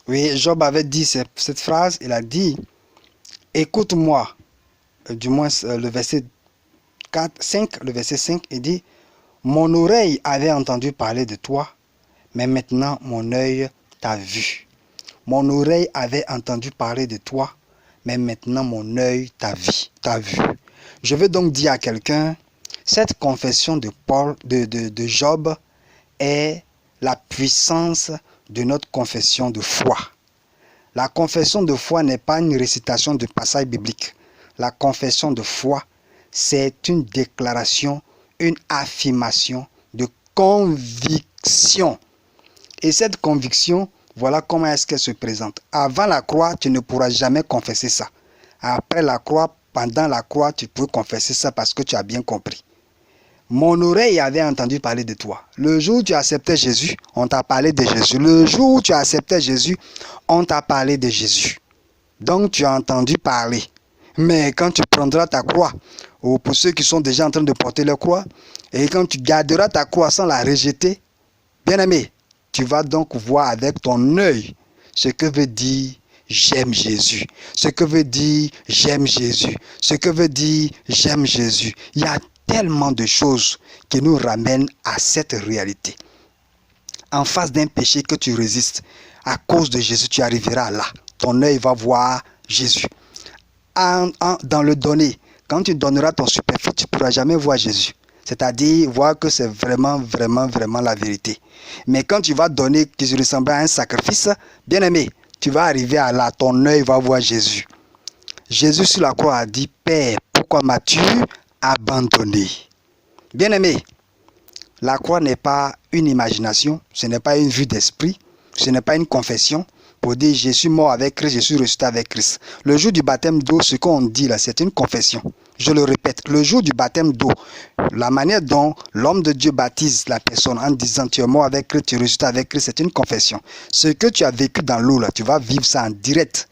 Oui, Job avait dit cette phrase, il a dit, écoute-moi, du moins le verset 4, 5, le verset 5, il dit, mon oreille avait entendu parler de toi, mais maintenant mon œil t'a vu. Mon oreille avait entendu parler de toi, mais maintenant mon œil t'a vu. Je veux donc dire à quelqu'un, cette confession de Job est la puissance de notre confession de foi. La confession de foi n'est pas une récitation de passages bibliques. La confession de foi, c'est une déclaration, une affirmation de conviction. Et cette conviction, voilà comment est-ce qu'elle se présente. Avant la croix, tu ne pourras jamais confesser ça. Après la croix, pendant la croix, tu peux confesser ça parce que tu as bien compris. Mon oreille avait entendu parler de toi. Le jour où tu acceptais Jésus, on t'a parlé de Jésus. Le jour où tu acceptais Jésus, on t'a parlé de Jésus. Donc tu as entendu parler. Mais quand tu prendras ta croix, ou pour ceux qui sont déjà en train de porter leur croix, et quand tu garderas ta croix sans la rejeter, bien-aimé, tu vas donc voir avec ton œil ce que veut dire j'aime Jésus. Ce que veut dire j'aime Jésus. Ce que veut dire j'aime Jésus. Il y a tellement de choses qui nous ramènent à cette réalité. En face d'un péché que tu résistes, à cause de Jésus, tu arriveras là. Ton œil va voir Jésus. Dans le donner, quand tu donneras ton superflu, tu ne pourras jamais voir Jésus. C'est-à-dire voir que c'est vraiment la vérité. Mais quand tu vas donner qui ressemble à un sacrifice, bien aimé, tu vas arriver à là, ton œil va voir Jésus. Jésus sur la croix a dit, Père, pourquoi m'as-tu abandonné? Bien aimé, la croix n'est pas une imagination, ce n'est pas une vue d'esprit, ce n'est pas une confession pour dire je suis mort avec Christ, je suis ressuscité avec Christ. Le jour du baptême d'eau, ce qu'on dit là, c'est une confession. Je le répète, le jour du baptême d'eau, la manière dont l'homme de Dieu baptise la personne en disant tu es mort avec Christ, tu es ressuscité avec Christ, c'est une confession. Ce que tu as vécu dans l'eau là, tu vas vivre ça en direct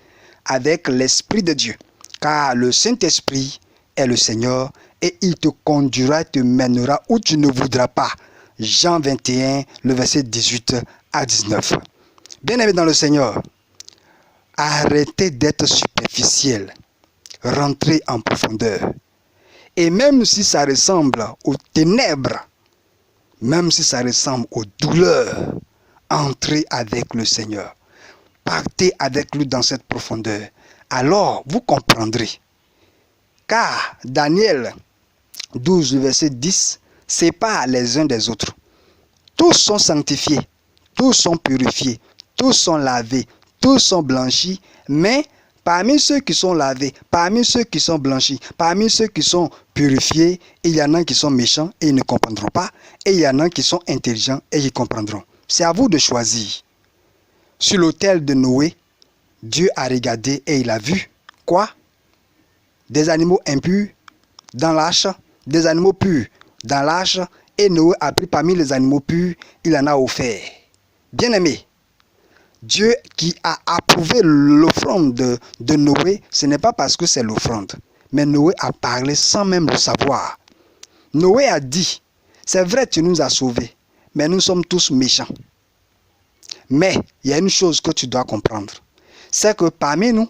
avec l'Esprit de Dieu. Car le Saint-Esprit est le Seigneur et il te conduira, te mènera où tu ne voudras pas. Jean 21, le verset 18 à 19. Bien-aimés dans le Seigneur, arrêtez d'être superficiel. Rentrez en profondeur. Et même si ça ressemble aux ténèbres, même si ça ressemble aux douleurs, entrez avec le Seigneur. Partez avec lui dans cette profondeur. Alors, vous comprendrez. Car Daniel 12, verset 10, sépare les uns des autres. Tous sont sanctifiés, tous sont purifiés, tous sont lavés, tous sont blanchis, mais parmi ceux qui sont lavés, parmi ceux qui sont blanchis, parmi ceux qui sont purifiés, il y en a qui sont méchants et ils ne comprendront pas, et il y en a qui sont intelligents et ils comprendront. C'est à vous de choisir. Sur l'autel de Noé, Dieu a regardé et il a vu quoi? Des animaux impurs dans l'arche, des animaux purs dans l'arche, et Noé a pris parmi les animaux purs, il en a offert. Bien-aimé, Dieu qui a approuvé l'offrande de Noé, ce n'est pas parce que c'est l'offrande, mais Noé a parlé sans même le savoir. Noé a dit, c'est vrai tu nous as sauvés, mais nous sommes tous méchants. Mais il y a une chose que tu dois comprendre, c'est que parmi nous,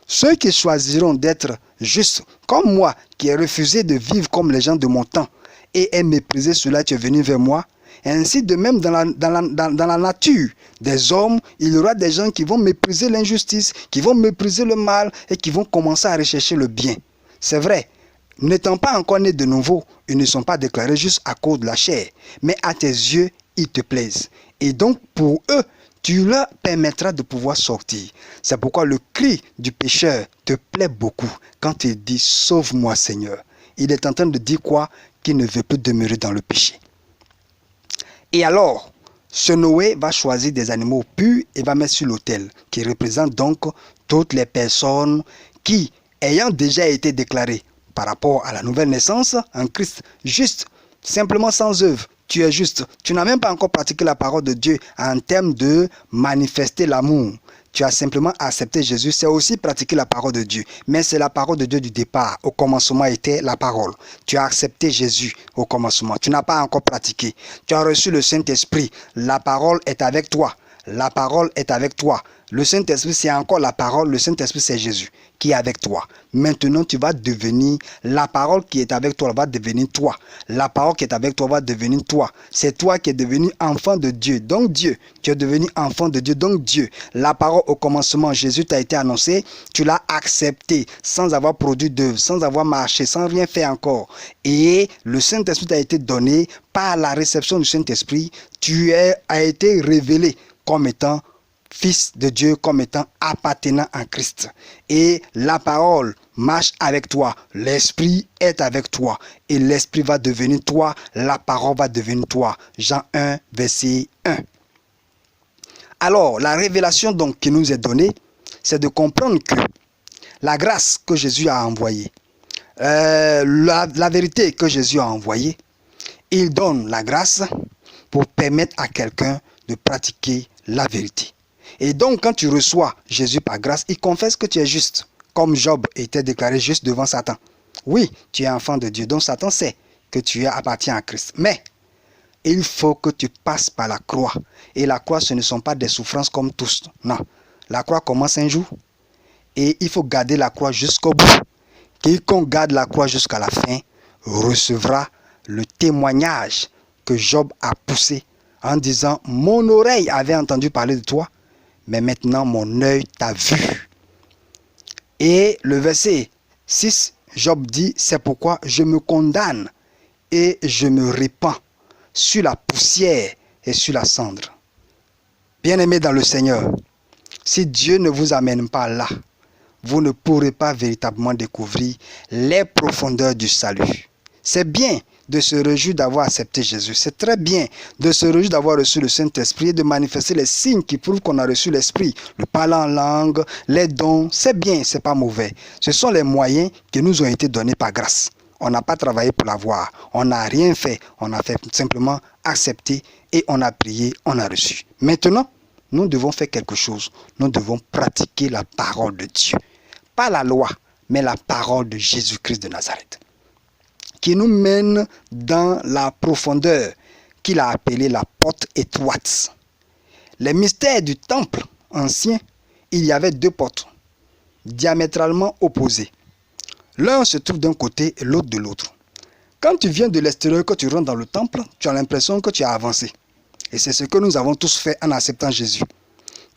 ceux qui choisiront d'être justes, comme moi, qui ai refusé de vivre comme les gens de mon temps, et ai méprisé cela, tu es venu vers moi, et ainsi de même dans la nature des hommes, il y aura des gens qui vont mépriser l'injustice, qui vont mépriser le mal, et qui vont commencer à rechercher le bien. C'est vrai, n'étant pas encore nés de nouveau, ils ne sont pas déclarés justes à cause de la chair, mais à tes yeux, ils te plaisent. Et donc, pour eux, tu leur permettras de pouvoir sortir. C'est pourquoi le cri du pécheur te plaît beaucoup quand il dit « Sauve-moi Seigneur ». Il est en train de dire quoi? Qu'il ne veut plus demeurer dans le péché. Et alors, ce Noé va choisir des animaux purs et va mettre sur l'autel, qui représente donc toutes les personnes qui, ayant déjà été déclarées par rapport à la nouvelle naissance en Christ, juste, simplement sans œuvre, tu es juste. Tu n'as même pas encore pratiqué la parole de Dieu en termes de manifester l'amour. Tu as simplement accepté Jésus, c'est aussi pratiquer la parole de Dieu. Mais c'est la parole de Dieu du départ. Au commencement était la parole. Tu as accepté Jésus au commencement. Tu n'as pas encore pratiqué. Tu as reçu le Saint-Esprit. La parole est avec toi. La parole est avec toi. Le Saint-Esprit, c'est encore la parole. Le Saint-Esprit, c'est Jésus qui est avec toi. Maintenant, tu vas devenir, la parole qui est avec toi va devenir toi. La parole qui est avec toi va devenir toi. C'est toi qui es devenu enfant de Dieu. Donc Dieu, tu es devenu enfant de Dieu. Donc Dieu, la parole au commencement, Jésus t'a été annoncé. Tu l'as accepté sans avoir produit d'œuvre, sans avoir marché, sans rien faire encore. Et le Saint-Esprit t'a été donné par la réception du Saint-Esprit. Tu as été révélé comme étant Fils de Dieu, comme étant appartenant en Christ. Et la parole marche avec toi. L'Esprit est avec toi. Et l'Esprit va devenir toi. La parole va devenir toi. Jean 1, verset 1. Alors, la révélation donc qui nous est donnée, c'est de comprendre que la grâce que Jésus a envoyée, la vérité que Jésus a envoyée, il donne la grâce pour permettre à quelqu'un de pratiquer la vérité. Et donc, quand tu reçois Jésus par grâce, il confesse que tu es juste, comme Job était déclaré juste devant Satan. Oui, tu es enfant de Dieu, donc Satan sait que tu appartiens à Christ. Mais, il faut que tu passes par la croix. Et la croix, ce ne sont pas des souffrances comme tous. Non, la croix commence un jour et il faut garder la croix jusqu'au bout. Quiconque garde la croix jusqu'à la fin recevra le témoignage que Job a poussé en disant « Mon oreille avait entendu parler de toi, mais maintenant mon œil t'a vu. » Et le verset 6, Job dit « C'est pourquoi je me condamne et je me répands sur la poussière et sur la cendre. » Bien-aimés dans le Seigneur, si Dieu ne vous amène pas là, vous ne pourrez pas véritablement découvrir les profondeurs du salut. C'est bien de se réjouir d'avoir accepté Jésus. C'est très bien de se réjouir d'avoir reçu le Saint-Esprit et de manifester les signes qui prouvent qu'on a reçu l'Esprit. Le parler en langue, les dons, c'est bien, c'est pas mauvais. Ce sont les moyens qui nous ont été donnés par grâce. On n'a pas travaillé pour l'avoir. On n'a rien fait. On a fait simplement accepter et on a prié, on a reçu. Maintenant, nous devons faire quelque chose. Nous devons pratiquer la parole de Dieu. Pas la loi, mais la parole de Jésus-Christ de Nazareth, qui nous mène dans la profondeur qu'il a appelée la porte étroite. Les mystères du temple ancien, il y avait deux portes, diamétralement opposées. L'un se trouve d'un côté et l'autre de l'autre. Quand tu viens de l'extérieur, que tu rentres dans le temple, tu as l'impression que tu as avancé. Et c'est ce que nous avons tous fait en acceptant Jésus.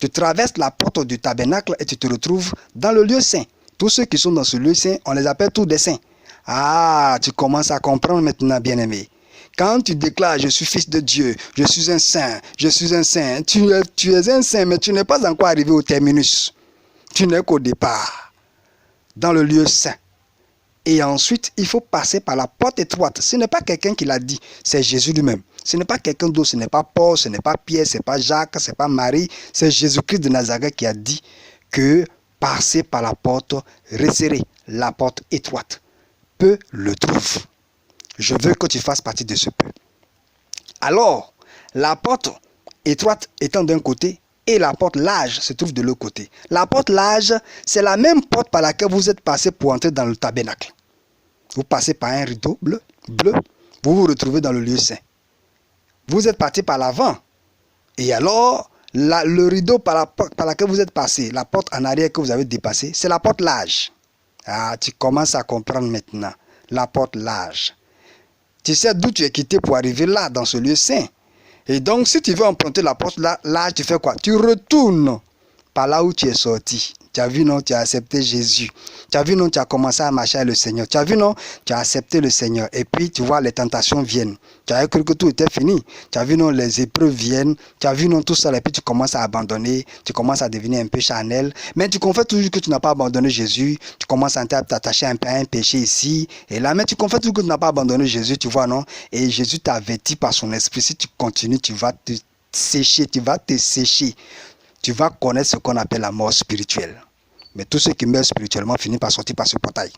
Tu traverses la porte du tabernacle et tu te retrouves dans le lieu saint. Tous ceux qui sont dans ce lieu saint, on les appelle tous des saints. Ah, tu commences à comprendre maintenant, bien-aimé. Quand tu déclares « Je suis fils de Dieu, je suis un saint, je suis un saint », tu es un saint, mais tu n'es pas encore arrivé au terminus. Tu n'es qu'au départ, dans le lieu saint. Et ensuite, il faut passer par la porte étroite. Ce n'est pas quelqu'un qui l'a dit, c'est Jésus lui-même. Ce n'est pas quelqu'un d'autre, ce n'est pas Paul, ce n'est pas Pierre, ce n'est pas Jacques, ce n'est pas Marie. C'est Jésus-Christ de Nazareth qui a dit que passer par la porte resserrée, la porte étroite. Peu le trouve. Je veux que tu fasses partie de ce peu. Alors, la porte étroite étant d'un côté et la porte large se trouve de l'autre côté. La porte large, c'est la même porte par laquelle vous êtes passé pour entrer dans le tabernacle. Vous passez par un rideau bleu, vous vous retrouvez dans le lieu saint. Vous êtes parti par l'avant. Et alors, le rideau par laquelle vous êtes passé, la porte en arrière que vous avez dépassée, c'est la porte large. Ah, tu commences à comprendre maintenant. La porte large. Tu sais d'où tu es quitté pour arriver là, dans ce lieu saint. Et donc, si tu veux emprunter la porte large, tu fais quoi? Tu retournes par là où tu es sorti. Tu as vu, non, tu as accepté Jésus. Tu as vu, non, tu as commencé à marcher avec le Seigneur. Tu as vu, non, tu as accepté le Seigneur. Et puis, tu vois, les tentations viennent. Tu as cru que tout était fini. Tu as vu, non, les épreuves viennent. Tu as vu, non, tout ça. Et puis, tu commences à abandonner. Tu commences à devenir un peu charnel. Mais tu confesses toujours que tu n'as pas abandonné Jésus. Tu commences à t'attacher un peu à un péché ici et là. Mais tu confesses toujours que tu n'as pas abandonné Jésus, tu vois, non? Et Jésus t'avertit par son esprit. Si tu continues, tu vas te sécher. Tu vas te sécher. Tu vas connaître ce qu'on appelle la mort spirituelle. Mais tous ceux qui meurent spirituellement finissent par sortir par ce portail.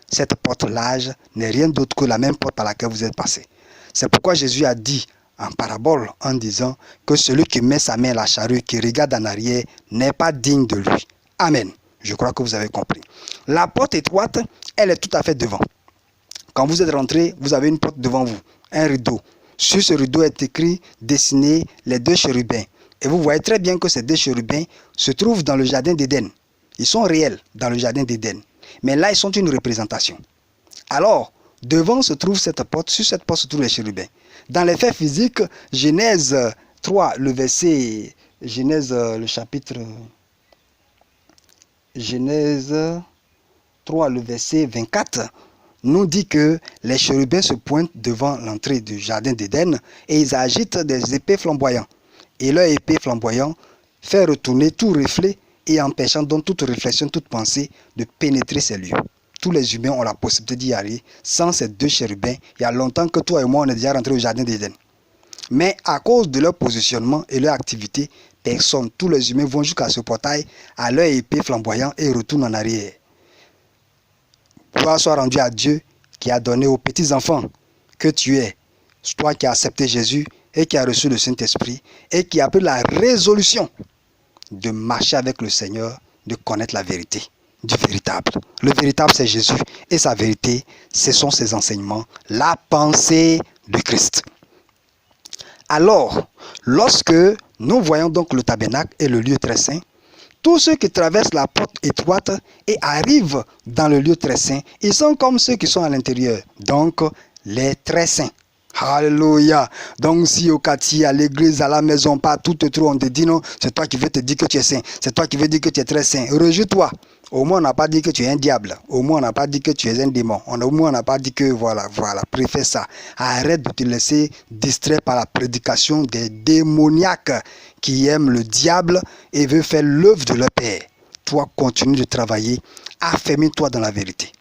Cette porte large n'est rien d'autre que la même porte par laquelle vous êtes passé. C'est pourquoi Jésus a dit en parabole en disant que celui qui met sa main à la charrue, qui regarde en arrière, n'est pas digne de lui. Amen. Je crois que vous avez compris. La porte étroite, elle est tout à fait devant. Quand vous êtes rentré, vous avez une porte devant vous, un rideau. Sur ce rideau est écrit, dessiné les deux chérubins Et vous voyez très bien que ces deux chérubins se trouvent dans le jardin d'Éden. Ils sont réels dans le jardin d'Éden. Mais là, ils sont une représentation. Alors, devant se trouve cette porte, sur cette porte se trouvent les chérubins. Dans les faits physiques, Genèse 3, le verset, Genèse le chapitre, Genèse 3, le verset 24, nous dit que les chérubins se pointent devant l'entrée du jardin d'Éden et ils agitent des épées flamboyantes. Et leur épée flamboyante fait retourner tout reflet et empêchant donc toute réflexion, toute pensée de pénétrer ces lieux. Tous les humains ont la possibilité d'y aller. Sans ces deux chérubins, il y a longtemps que toi et moi, on est déjà rentrés au jardin d'Éden. Mais à cause de leur positionnement et leur activité, personne, tous les humains vont jusqu'à ce portail à leur épée flamboyante et retournent en arrière. Gloire soit rendue à Dieu qui a donné aux petits-enfants que tu es, toi qui as accepté Jésus et qui a reçu le Saint-Esprit et qui a pris la résolution de marcher avec le Seigneur, de connaître la vérité du véritable. Le véritable, c'est Jésus et sa vérité, ce sont ses enseignements, la pensée de Christ. Alors, lorsque nous voyons donc le tabernacle et le lieu très saint, tous ceux qui traversent la porte étroite et arrivent dans le lieu très saint, ils sont comme ceux qui sont à l'intérieur, donc les très saints. Alléluia. Donc si au quartier, à l'église, à la maison, partout te trouve, on te dit non, c'est toi qui veux te dire que tu es saint, c'est toi qui veux dire que tu es très saint. Rejette-toi. Au moins on n'a pas dit que tu es un diable, au moins on n'a pas dit que tu es un démon, au moins on n'a pas dit que voilà, préfère ça. Arrête de te laisser distraire par la prédication des démoniaques qui aiment le diable et veulent faire l'œuvre de leur père. Toi, continue de travailler, affermis-toi dans la vérité.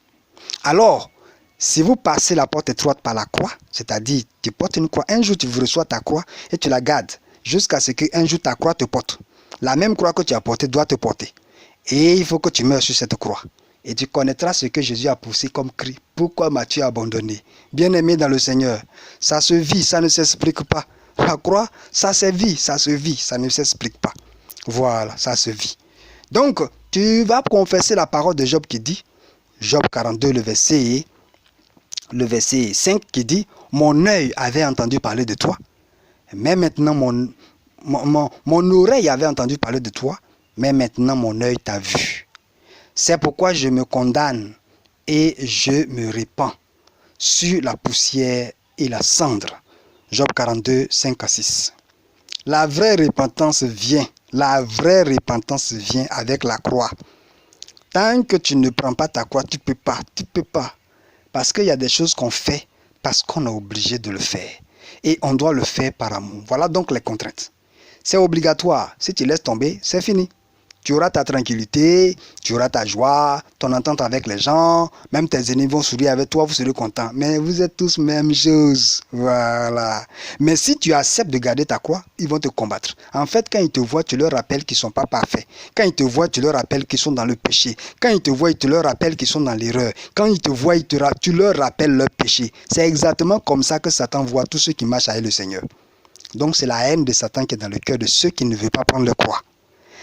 Alors, si vous passez la porte étroite par la croix, c'est-à-dire tu portes une croix, un jour tu reçois ta croix et tu la gardes jusqu'à ce qu'un jour ta croix te porte. La même croix que tu as portée doit te porter. Et il faut que tu meurs sur cette croix. Et tu connaîtras ce que Jésus a poussé comme cri. Pourquoi m'as-tu abandonné? Bien-aimé dans le Seigneur, ça se vit, ça ne s'explique pas. La croix, ça se vit, ça ne s'explique pas. Voilà, ça se vit. Donc, tu vas confesser la parole de Job qui dit, Job 42, le verset 5 qui dit, mon œil avait entendu parler de toi, mais maintenant mon oreille avait entendu parler de toi, mais maintenant mon œil t'a vu. C'est pourquoi je me condamne et je me répands sur la poussière et la cendre. Job 42, 5 à 6. La vraie repentance vient avec la croix. Tant que tu ne prends pas ta croix, tu peux pas. Parce qu'il y a des choses qu'on fait parce qu'on est obligé de le faire. Et on doit le faire par amour. Voilà donc les contraintes. C'est obligatoire. Si tu laisses tomber, c'est fini. Tu auras ta tranquillité, tu auras ta joie, ton entente avec les gens, même tes ennemis vont sourire avec toi, vous serez contents. Mais vous êtes tous même chose. Voilà. Mais si tu acceptes de garder ta croix, ils vont te combattre. En fait, quand ils te voient, tu leur rappelles qu'ils ne sont pas parfaits. Quand ils te voient, tu leur rappelles qu'ils sont dans le péché. Quand ils te voient, tu leur rappelles qu'ils sont dans l'erreur. Quand ils te voient, tu leur rappelles leur péché. C'est exactement comme ça que Satan voit tous ceux qui marchent avec le Seigneur. Donc c'est la haine de Satan qui est dans le cœur de ceux qui ne veulent pas prendre leur croix.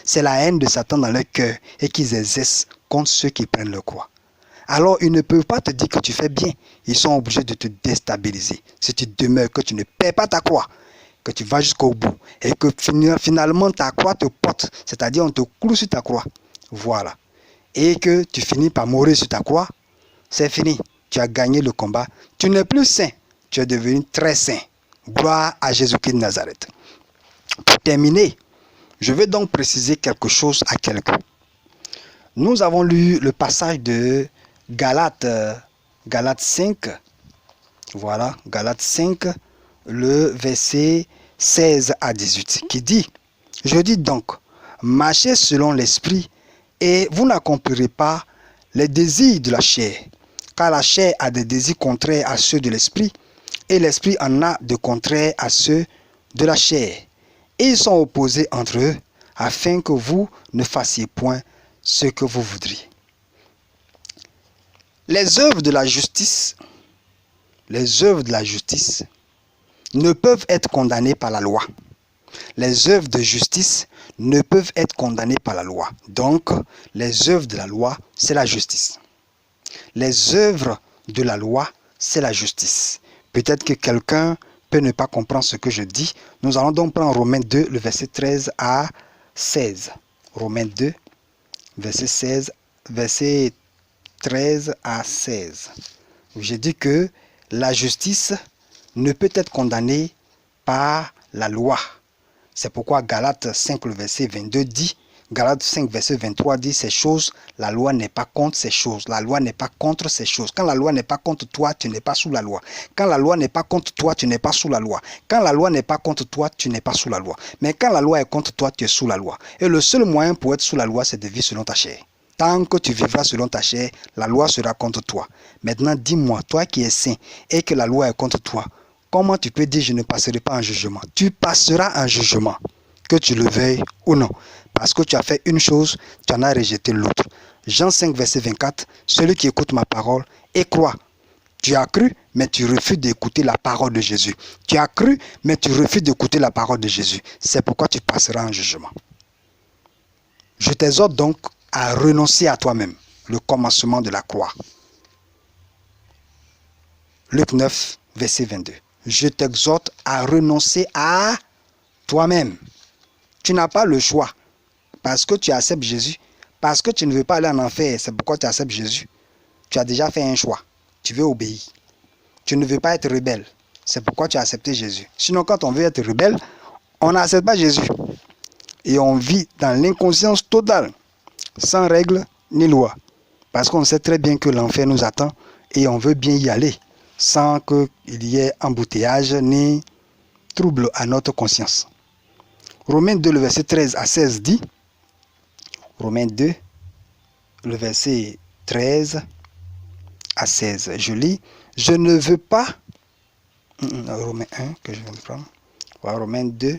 C'est la haine de Satan dans leur cœur et qu'ils exercent contre ceux qui prennent leur croix. Alors, ils ne peuvent pas te dire que tu fais bien. Ils sont obligés de te déstabiliser. Si tu demeures, que tu ne perds pas ta croix, que tu vas jusqu'au bout et que finalement ta croix te porte, c'est-à-dire on te cloue sur ta croix. Voilà. Et que tu finis par mourir sur ta croix, c'est fini. Tu as gagné le combat. Tu n'es plus saint. Tu es devenu très saint. Gloire à Jésus-Christ de Nazareth. Pour terminer, je vais donc préciser quelque chose à quelqu'un. Nous avons lu le passage de Galates 5. Voilà, Galates 5, le verset 16 à 18, qui dit, je dis donc, marchez selon l'esprit et vous n'accomplirez pas les désirs de la chair, car la chair a des désirs contraires à ceux de l'esprit et l'esprit en a de contraires à ceux de la chair. Et ils sont opposés entre eux, afin que vous ne fassiez point ce que vous voudriez. Les œuvres de la justice ne peuvent être condamnées par la loi. Les œuvres de justice ne peuvent être condamnées par la loi. Donc, les œuvres de la loi, c'est la justice. Les œuvres de la loi, c'est la justice. Peut-être que quelqu'un peut peux ne pas comprendre ce que je dis. Nous allons donc prendre Romains 2, le verset 13 à 16. Romains 2, verset 13 à 16. J'ai dit que la justice ne peut être condamnée par la loi. C'est pourquoi Galates 5, le verset 22 dit, Galates 5, verset 23 dit, ces choses, la loi n'est pas contre ces choses. La loi n'est pas contre ces choses. Quand la loi n'est pas contre toi, tu n'es pas sous la loi. Quand la loi n'est pas contre toi, tu n'es pas sous la loi. Quand la loi n'est pas contre toi, tu n'es pas sous la loi. Mais quand la loi est contre toi, tu es sous la loi. Et le seul moyen pour être sous la loi, c'est de vivre selon ta chair. Tant que tu vivras selon ta chair, la loi sera contre toi. Maintenant, dis-moi, toi qui es saint et que la loi est contre toi, comment tu peux dire je ne passerai pas un jugement? Tu passeras un jugement, que tu le veuilles ou non. Parce que tu as fait une chose, tu en as rejeté l'autre. Jean 5, verset 24, celui qui écoute ma parole et croit. Tu as cru, mais tu refuses d'écouter la parole de Jésus. Tu as cru, mais tu refuses d'écouter la parole de Jésus. C'est pourquoi tu passeras un jugement. Je t'exhorte donc à renoncer à toi-même, le commencement de la croix. Luc 9, verset 22. Je t'exhorte à renoncer à toi-même. Tu n'as pas le choix. Parce que tu acceptes Jésus, parce que tu ne veux pas aller en enfer, c'est pourquoi tu acceptes Jésus. Tu as déjà fait un choix. Tu veux obéir. Tu ne veux pas être rebelle. C'est pourquoi tu as accepté Jésus. Sinon, quand on veut être rebelle, on n'accepte pas Jésus. Et on vit dans l'inconscience totale, sans règles ni loi. Parce qu'on sait très bien que l'enfer nous attend et on veut bien y aller, sans qu'il y ait embouteillage ni trouble à notre conscience. Romains 2, le verset 13 à 16 dit, Romains 2, le verset 13 à 16. Je lis, je ne veux pas, Romains 1, que je vais me prendre, Romains 2,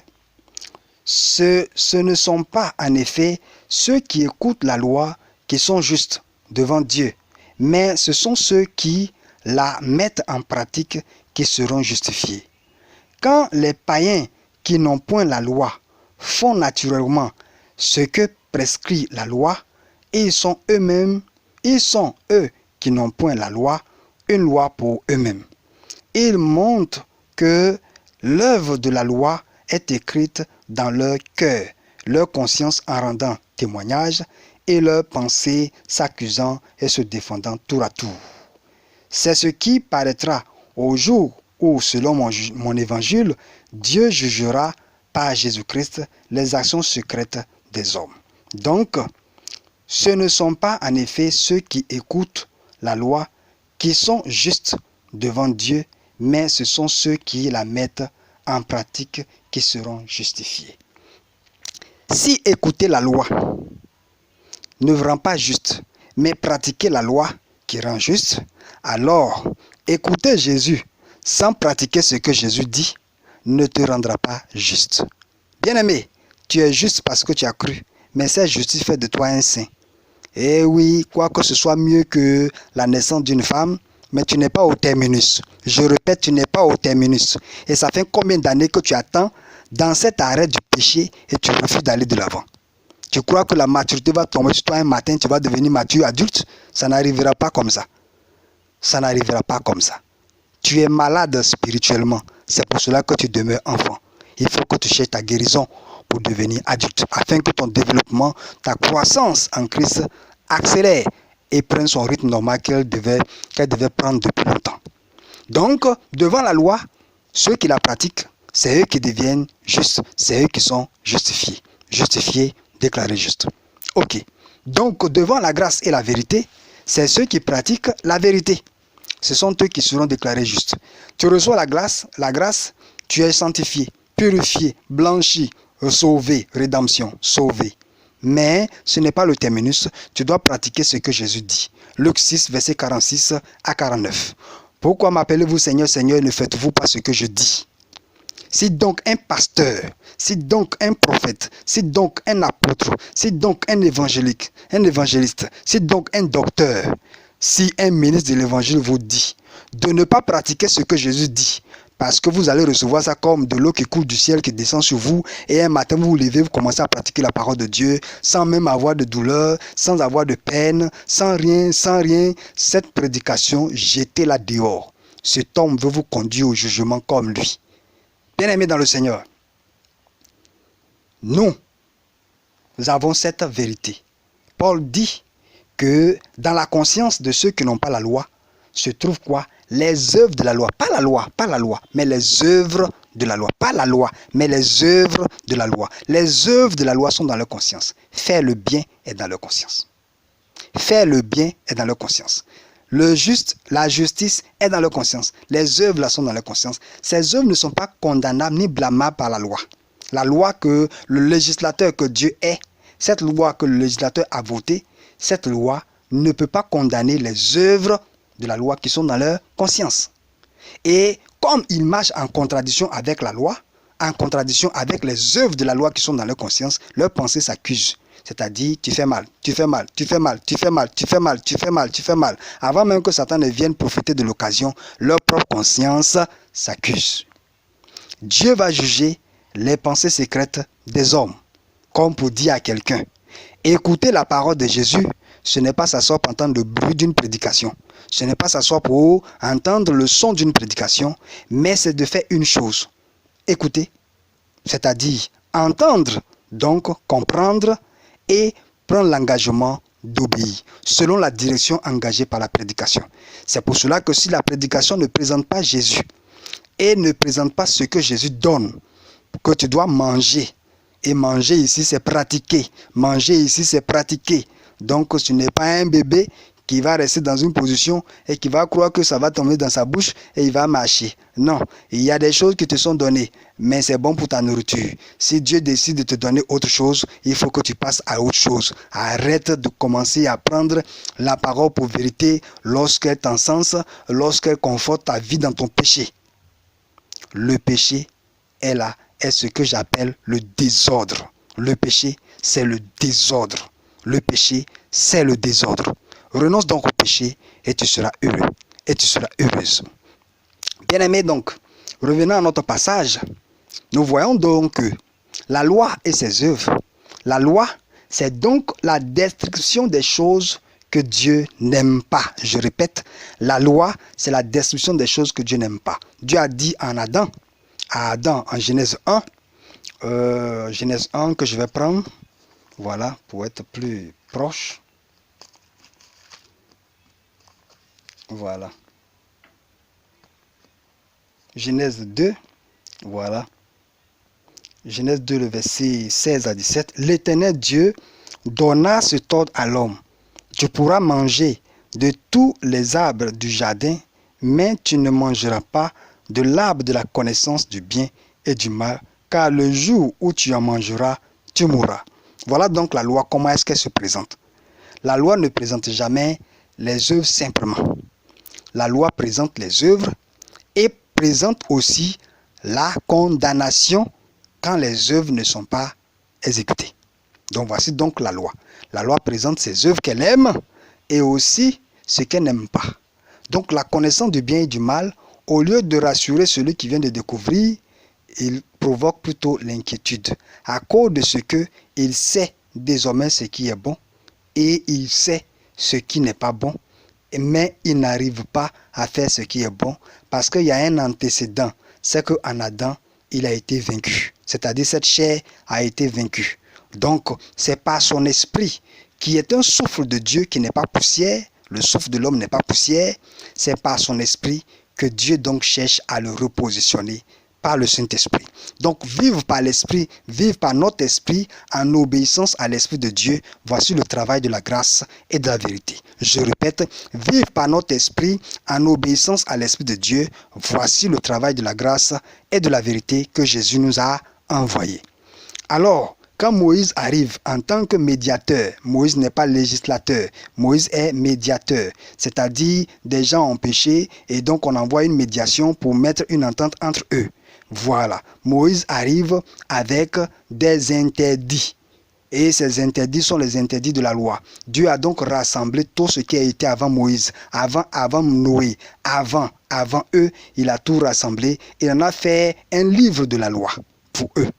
ce ne sont pas en effet ceux qui écoutent la loi qui sont justes devant Dieu, mais ce sont ceux qui la mettent en pratique qui seront justifiés. Quand les païens qui n'ont point la loi font naturellement ce que prescrit la loi, et ils sont eux qui n'ont point la loi, une loi pour eux-mêmes. Ils montrent que l'œuvre de la loi est écrite dans leur cœur, leur conscience en rendant témoignage et leur pensée s'accusant et se défendant tour à tour. C'est ce qui paraîtra au jour où, selon mon évangile, Dieu jugera par Jésus-Christ les actions secrètes des hommes. Donc, ce ne sont pas en effet ceux qui écoutent la loi qui sont justes devant Dieu, mais ce sont ceux qui la mettent en pratique qui seront justifiés. Si écouter la loi ne rend pas juste, mais pratiquer la loi qui rend juste, alors écouter Jésus sans pratiquer ce que Jésus dit ne te rendra pas juste. Bien-aimé, tu es juste parce que tu as cru, mais cette justice fait de toi un saint. Eh oui, quoi que ce soit mieux que la naissance d'une femme, mais tu n'es pas au terminus. Je répète, tu n'es pas au terminus. Et ça fait combien d'années que tu attends dans cet arrêt du péché et tu refuses d'aller de l'avant? Tu crois que la maturité va tomber sur toi un matin, tu vas devenir mature adulte? Ça n'arrivera pas comme ça. Ça n'arrivera pas comme ça. Tu es malade spirituellement. C'est pour cela que tu demeures enfant. Il faut que tu cherches ta guérison pour devenir adulte, afin que ton développement, ta croissance en Christ accélère et prenne son rythme normal qu'elle devait prendre depuis longtemps. Donc, devant la loi, ceux qui la pratiquent, c'est eux qui deviennent justes, c'est eux qui sont justifiés. Justifiés, déclarés justes. Ok. Donc, devant la grâce et la vérité, c'est ceux qui pratiquent la vérité. Ce sont eux qui seront déclarés justes. Tu reçois la grâce, tu es sanctifié, purifié, blanchi, sauvé, rédemption, sauvé. Mais ce n'est pas le terminus, tu dois pratiquer ce que Jésus dit. Luc 6, verset 46 à 49. Pourquoi m'appelez-vous Seigneur, Seigneur, ne faites-vous pas ce que je dis? Si donc un pasteur, si donc un prophète, si donc un apôtre, si donc un évangéliste, si donc un docteur, si un ministre de l'évangile vous dit de ne pas pratiquer ce que Jésus dit, parce que vous allez recevoir ça comme de l'eau qui coule du ciel, qui descend sur vous, et un matin vous vous levez, vous commencez à pratiquer la parole de Dieu, sans même avoir de douleur, sans avoir de peine, sans rien, cette prédication, jetez-la dehors. Cet homme veut vous conduire au jugement comme lui. Bien-aimés dans le Seigneur, nous avons cette vérité. Paul dit que dans la conscience de ceux qui n'ont pas la loi, se trouvent quoi? Les œuvres de la loi. Pas la loi, mais les œuvres de la loi. Pas la loi, mais les œuvres de la loi. Les œuvres de la loi sont dans leur conscience. Faire le bien est dans leur conscience. Faire le bien est dans leur conscience. Le juste, la justice est dans leur conscience. Les œuvres là sont dans leur conscience. Ces œuvres ne sont pas condamnables ni blâmables par la loi. La loi que le législateur que Dieu est, cette loi que le législateur a votée, cette loi ne peut pas condamner les œuvres de la loi qui sont dans leur conscience. Et comme ils marchent en contradiction avec la loi, en contradiction avec les œuvres de la loi qui sont dans leur conscience, leur pensée s'accuse. C'est-à-dire, tu fais mal, tu fais mal, tu fais mal, tu fais mal, tu fais mal, tu fais mal, tu fais mal. Avant même que Satan ne vienne profiter de l'occasion, leur propre conscience s'accuse. Dieu va juger les pensées secrètes des hommes, comme pour dire à quelqu'un, écouter la parole de Jésus, ce n'est pas s'asseoir pour entendre le bruit d'une prédication. Ce n'est pas s'asseoir pour entendre le son d'une prédication, mais c'est de faire une chose. Écouter, c'est-à-dire entendre, donc comprendre et prendre l'engagement d'obéir, selon la direction engagée par la prédication. C'est pour cela que si la prédication ne présente pas Jésus et ne présente pas ce que Jésus donne, que tu dois manger, et manger ici c'est pratiquer, manger ici c'est pratiquer. Donc ce n'est pas un bébé qui va rester dans une position et qui va croire que ça va tomber dans sa bouche et il va marcher. Non, il y a des choses qui te sont données, mais c'est bon pour ta nourriture. Si Dieu décide de te donner autre chose, il faut que tu passes à autre chose. Arrête de commencer à prendre la parole pour vérité lorsqu'elle t'encense, lorsqu'elle conforte ta vie dans ton péché. Le péché est là, est ce que j'appelle le désordre. Le péché, c'est le désordre. Le péché, c'est le désordre. Renonce donc au péché et tu seras heureux. Et tu seras heureuse. Bien-aimés, donc, revenons à notre passage. Nous voyons donc que la loi et ses œuvres. La loi, c'est donc la destruction des choses que Dieu n'aime pas. Je répète, la loi, c'est la destruction des choses que Dieu n'aime pas. Dieu a dit à Adam en Genèse 1, Genèse 1 que je vais prendre, voilà, pour être plus proche. Voilà. Genèse 2, voilà. Genèse 2, le verset 16 à 17. L'Éternel Dieu donna cet ordre à l'homme. Tu pourras manger de tous les arbres du jardin, mais tu ne mangeras pas de l'arbre de la connaissance du bien et du mal, car le jour où tu en mangeras, tu mourras. Voilà donc la loi, comment est-ce qu'elle se présente. La loi ne présente jamais les œuvres simplement. La loi présente les œuvres et présente aussi la condamnation quand les œuvres ne sont pas exécutées. Donc voici donc la loi. La loi présente ses œuvres qu'elle aime et aussi ce qu'elle n'aime pas. Donc la connaissance du bien et du mal, au lieu de rassurer celui qui vient de découvrir, il provoque plutôt l'inquiétude à cause de ce qu'il sait désormais ce qui est bon et il sait ce qui n'est pas bon, mais il n'arrive pas à faire ce qui est bon parce qu'il y a un antécédent, c'est qu'en Adam, il a été vaincu, c'est-à-dire cette chair a été vaincue. Donc, c'est par son esprit qui est un souffle de Dieu qui n'est pas poussière, le souffle de l'homme n'est pas poussière, c'est par son esprit que Dieu donc cherche à le repositionner par le Saint-Esprit. Donc, vivre par l'Esprit, vivre par notre esprit en obéissance à l'Esprit de Dieu, voici le travail de la grâce et de la vérité. Je répète, vivre par notre esprit en obéissance à l'Esprit de Dieu, voici le travail de la grâce et de la vérité que Jésus nous a envoyé. Alors, quand Moïse arrive en tant que médiateur, Moïse n'est pas législateur, Moïse est médiateur, c'est-à-dire des gens ont péché et donc on envoie une médiation pour mettre une entente entre eux. Voilà, Moïse arrive avec des interdits. Et ces interdits sont les interdits de la loi. Dieu a donc rassemblé tout ce qui a été avant Moïse, avant Noé, avant eux, il a tout rassemblé. Il en a fait un livre de la loi pour eux,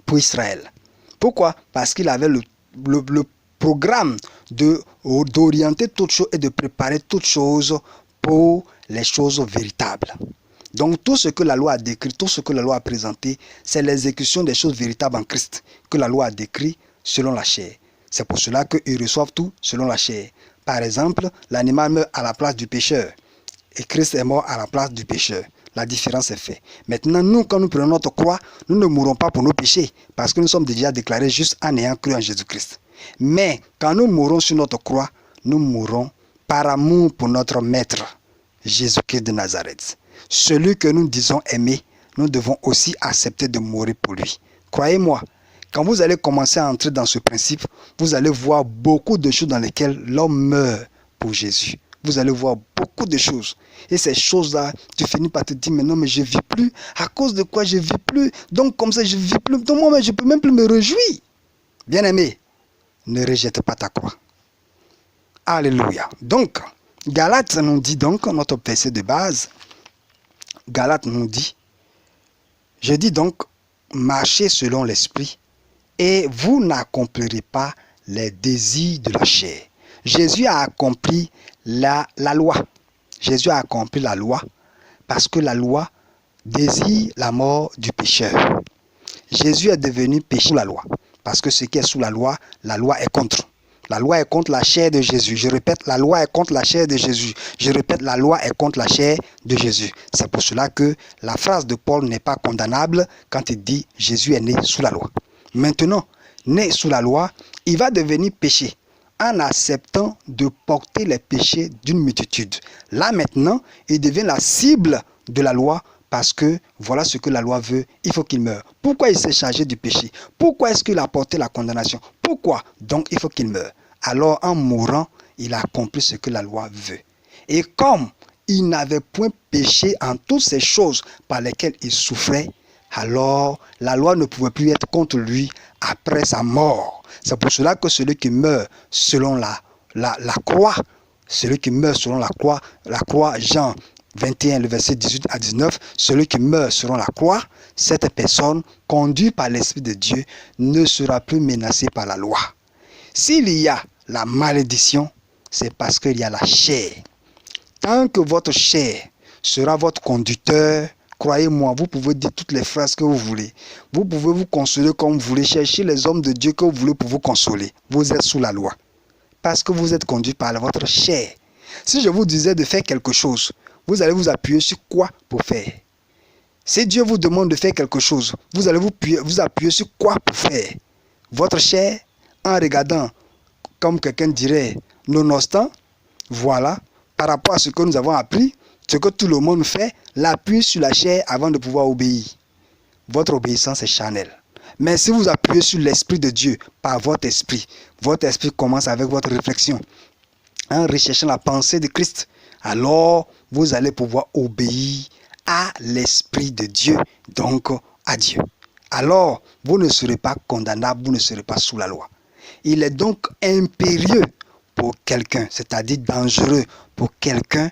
pour Israël. Pourquoi? Parce qu'il avait le programme d'orienter toutes choses et de préparer toutes choses pour les choses véritables. Donc tout ce que la loi a décrit, tout ce que la loi a présenté, c'est l'exécution des choses véritables en Christ que la loi a décrit selon la chair. C'est pour cela qu'ils reçoivent tout selon la chair. Par exemple, l'animal meurt à la place du pécheur et Christ est mort à la place du pécheur. La différence est faite. Maintenant, nous, quand nous prenons notre croix, nous ne mourrons pas pour nos péchés parce que nous sommes déjà déclarés justes en ayant cru en Jésus-Christ. Mais quand nous mourons sur notre croix, nous mourrons par amour pour notre Maître, Jésus-Christ de Nazareth. Celui que nous disons aimer, nous devons aussi accepter de mourir pour lui. Croyez-moi, quand vous allez commencer à entrer dans ce principe, vous allez voir beaucoup de choses dans lesquelles l'homme meurt pour Jésus. Vous allez voir beaucoup de choses. Et ces choses-là, tu finis par te dire, mais non, mais je ne vis plus. À cause de quoi je ne vis plus? Donc comme ça, je ne vis plus. Donc moi, je ne peux même plus me réjouir. Bien-aimé, ne rejette pas ta croix. Alléluia. Donc, Galates nous dit donc, notre verset de base, Galates nous dit, je dis donc, marchez selon l'esprit et vous n'accomplirez pas les désirs de la chair. Jésus a accompli la loi. Jésus a accompli la loi parce que la loi désire la mort du pécheur. Jésus est devenu péché sous la loi parce que ce qui est sous la loi est contre. La loi est contre la chair de Jésus. Je répète, la loi est contre la chair de Jésus. Je répète, la loi est contre la chair de Jésus. C'est pour cela que la phrase de Paul n'est pas condamnable quand il dit « Jésus est né sous la loi ». Maintenant, né sous la loi, il va devenir péché en acceptant de porter les péchés d'une multitude. Là maintenant, il devient la cible de la loi parce que voilà ce que la loi veut, il faut qu'il meure. Pourquoi il s'est chargé du péché? Pourquoi est-ce qu'il a porté la condamnation? Pourquoi? Donc il faut qu'il meure. Alors en mourant, il a accompli ce que la loi veut. Et comme il n'avait point péché en toutes ces choses par lesquelles il souffrait, alors la loi ne pouvait plus être contre lui après sa mort. C'est pour cela que celui qui meurt selon la croix, celui qui meurt selon la croix, Jean 21, le verset 18 à 19, celui qui meurt selon la croix, cette personne, conduite par l'Esprit de Dieu, ne sera plus menacée par la loi. S'il y a la malédiction, c'est parce qu'il y a la chair. Tant que votre chair sera votre conducteur, croyez-moi, vous pouvez dire toutes les phrases que vous voulez. Vous pouvez vous consoler comme vous voulez, chercher les hommes de Dieu que vous voulez pour vous consoler. Vous êtes sous la loi. Parce que vous êtes conduit par votre chair. Si je vous disais de faire quelque chose, vous allez vous appuyer sur quoi pour faire? Si Dieu vous demande de faire quelque chose, vous allez vous appuyer sur quoi pour faire? Votre chair, en regardant, comme quelqu'un dirait, nonobstant, voilà, par rapport à ce que nous avons appris, ce que tout le monde fait, l'appui sur la chair avant de pouvoir obéir. Votre obéissance est charnelle. Mais si vous appuyez sur l'Esprit de Dieu par votre esprit commence avec votre réflexion. En recherchant la pensée de Christ, alors vous allez pouvoir obéir à l'Esprit de Dieu, donc à Dieu. Alors, vous ne serez pas condamnable, vous ne serez pas sous la loi. Il est donc impérieux pour quelqu'un, c'est-à-dire dangereux pour quelqu'un,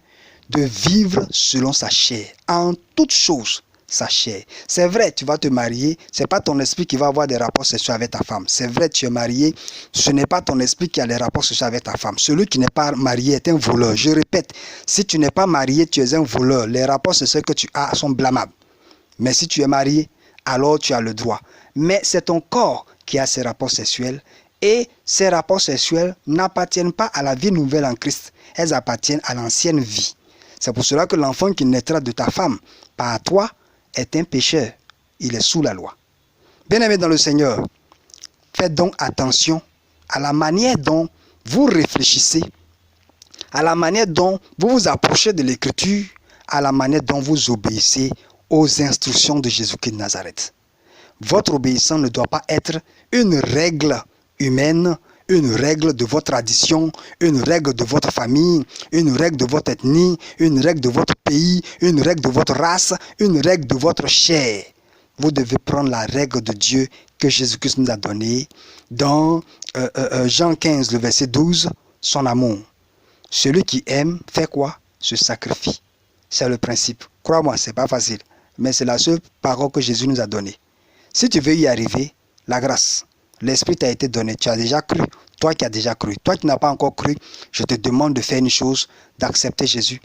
de vivre selon sa chair, en toute chose, sa chair. C'est vrai, tu vas te marier, ce n'est pas ton esprit qui va avoir des rapports sexuels avec ta femme. C'est vrai, tu es marié, ce n'est pas ton esprit qui a des rapports sexuels avec ta femme. Celui qui n'est pas marié est un voleur. Je répète, si tu n'es pas marié, tu es un voleur. Les rapports sexuels que tu as sont blâmables. Mais si tu es marié, alors tu as le droit. Mais c'est ton corps qui a ces rapports sexuels et ces rapports sexuels n'appartiennent pas à la vie nouvelle en Christ. Elles appartiennent à l'ancienne vie. C'est pour cela que l'enfant qui naîtra de ta femme par toi est un pécheur. Il est sous la loi. Bien-aimés dans le Seigneur, faites donc attention à la manière dont vous réfléchissez, à la manière dont vous vous approchez de l'Écriture, à la manière dont vous obéissez aux instructions de Jésus-Christ de Nazareth. Votre obéissance ne doit pas être une règle humaine, une règle de votre tradition, une règle de votre famille, une règle de votre ethnie, une règle de votre pays, une règle de votre race, une règle de votre chair. Vous devez prendre la règle de Dieu que Jésus-Christ nous a donnée dans Jean 15, le verset 12, son amour. Celui qui aime fait quoi? Se sacrifie. C'est le principe. Crois-moi, ce n'est pas facile, mais c'est la seule parole que Jésus nous a donnée. Si tu veux y arriver, la grâce, l'Esprit t'a été donné, tu as déjà cru. Toi qui as déjà cru, toi qui n'as pas encore cru, je te demande de faire une chose, d'accepter Jésus,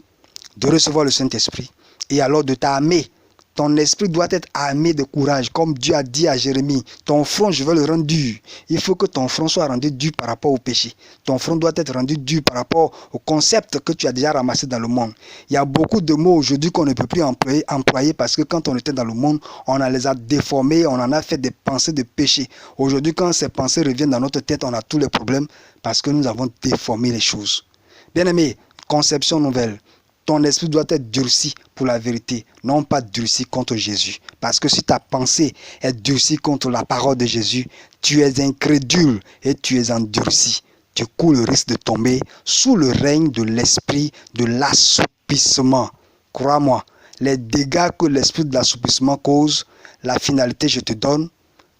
de recevoir le Saint-Esprit et alors de t'armer. Ton esprit doit être armé de courage, comme Dieu a dit à Jérémie. Ton front, je veux le rendre dur. Il faut que ton front soit rendu dur par rapport au péché. Ton front doit être rendu dur par rapport au concept que tu as déjà ramassé dans le monde. Il y a beaucoup de mots aujourd'hui qu'on ne peut plus employer parce que quand on était dans le monde, on les a déformés, on en a fait des pensées de péché. Aujourd'hui, quand ces pensées reviennent dans notre tête, on a tous les problèmes parce que nous avons déformé les choses. Bien-aimé, conception nouvelle. Ton esprit doit être durci pour la vérité, non pas durci contre Jésus. Parce que si ta pensée est durcie contre la parole de Jésus, tu es incrédule et tu es endurci. Tu cours le risque de tomber sous le règne de l'esprit de l'assoupissement. Crois-moi, les dégâts que l'esprit de l'assoupissement cause, la finalité, je te donne,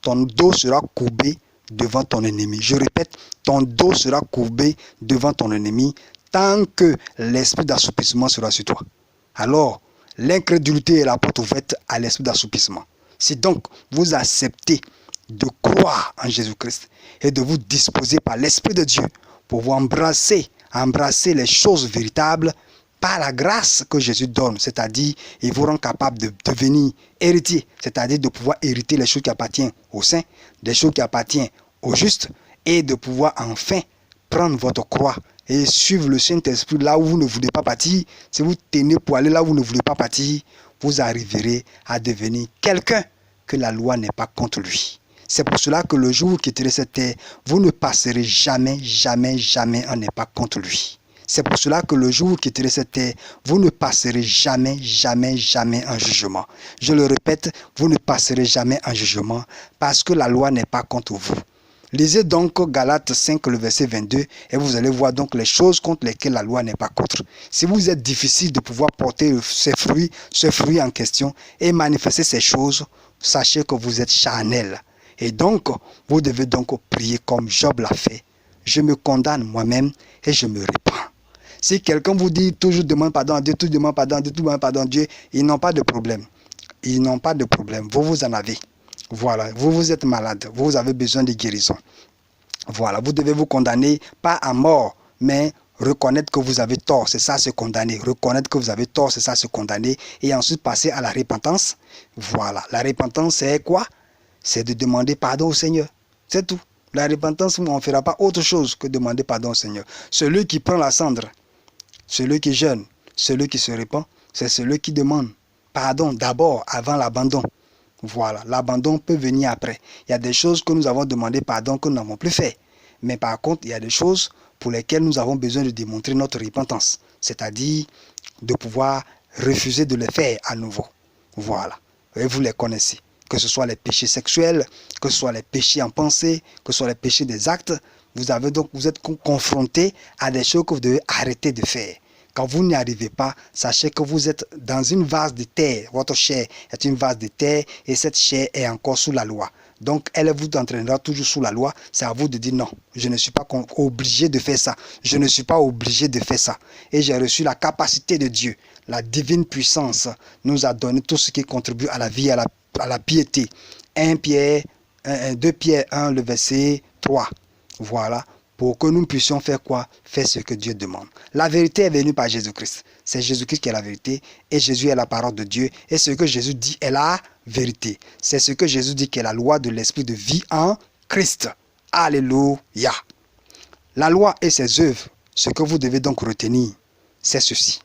ton dos sera courbé devant ton ennemi. Je répète, ton dos sera courbé devant ton ennemi tant que l'esprit d'assoupissement sera sur toi. Alors, l'incrédulité est la porte ouverte à l'esprit d'assoupissement. Si donc vous acceptez de croire en Jésus-Christ et de vous disposer par l'Esprit de Dieu pour vous embrasser les choses véritables par la grâce que Jésus donne, c'est-à-dire il vous rend capable de devenir héritier, c'est-à-dire de pouvoir hériter les choses qui appartiennent aux saints, des choses qui appartiennent aux justes, et de pouvoir enfin prendre votre croix et suivre le Saint-Esprit là où vous ne voulez pas partir. Si vous tenez pour aller là où vous ne voulez pas partir, vous arriverez à devenir quelqu'un que la loi n'est pas contre lui. C'est pour cela que le jour où vous quitterez cette terre, vous ne passerez jamais, jamais, jamais un pas contre lui. C'est pour cela que le jour où vous quitterez cette terre, vous ne passerez jamais, jamais, jamais un jugement. Je le répète, vous ne passerez jamais un jugement parce que la loi n'est pas contre vous. Lisez donc Galates 5, le verset 22, et vous allez voir donc les choses contre lesquelles la loi n'est pas contre. Si vous êtes difficile de pouvoir porter ce fruit en question et manifester ces choses, sachez que vous êtes charnel. Et donc, vous devez donc prier comme Job l'a fait. Je me condamne moi-même et je me répands. Si quelqu'un vous dit toujours demande pardon à Dieu, toujours demande pardon à Dieu, toujours demande pardon à Dieu, ils n'ont pas de problème. Ils n'ont pas de problème. Vous en avez. Voilà, vous êtes malade, vous avez besoin de guérison. Voilà, vous devez vous condamner, pas à mort, mais reconnaître que vous avez tort, c'est ça se condamner. Reconnaître que vous avez tort, c'est ça se condamner. Et ensuite passer à la repentance. Voilà, la repentance c'est quoi? C'est de demander pardon au Seigneur. C'est tout. La repentance, on ne fera pas autre chose que demander pardon au Seigneur. Celui qui prend la cendre, celui qui jeûne, celui qui se répand, c'est celui qui demande pardon d'abord avant l'abandon. Voilà, l'abandon peut venir après. Il y a des choses que nous avons demandé pardon que nous n'avons plus fait. Mais par contre, il y a des choses pour lesquelles nous avons besoin de démontrer notre repentance. C'est-à-dire de pouvoir refuser de les faire à nouveau. Voilà, et vous les connaissez. Que ce soit les péchés sexuels, que ce soit les péchés en pensée, que ce soit les péchés des actes, vous êtes confronté à des choses que vous devez arrêter de faire. Quand vous n'y arrivez pas, sachez que vous êtes dans une vase de terre. Votre chair est une vase de terre et cette chair est encore sous la loi. Donc, elle vous entraînera toujours sous la loi. C'est à vous de dire non, je ne suis pas obligé de faire ça. Je ne suis pas obligé de faire ça. Et j'ai reçu la capacité de Dieu. La divine puissance nous a donné tout ce qui contribue à la vie, à la piété. 2 Pierre 1, le verset 3. Voilà. Pour que nous puissions faire quoi? Faire ce que Dieu demande. La vérité est venue par Jésus-Christ. C'est Jésus-Christ qui est la vérité et Jésus est la parole de Dieu. Et ce que Jésus dit est la vérité. C'est ce que Jésus dit qui est la loi de l'esprit de vie en Christ. Alléluia. La loi et ses œuvres, ce que vous devez donc retenir, c'est ceci.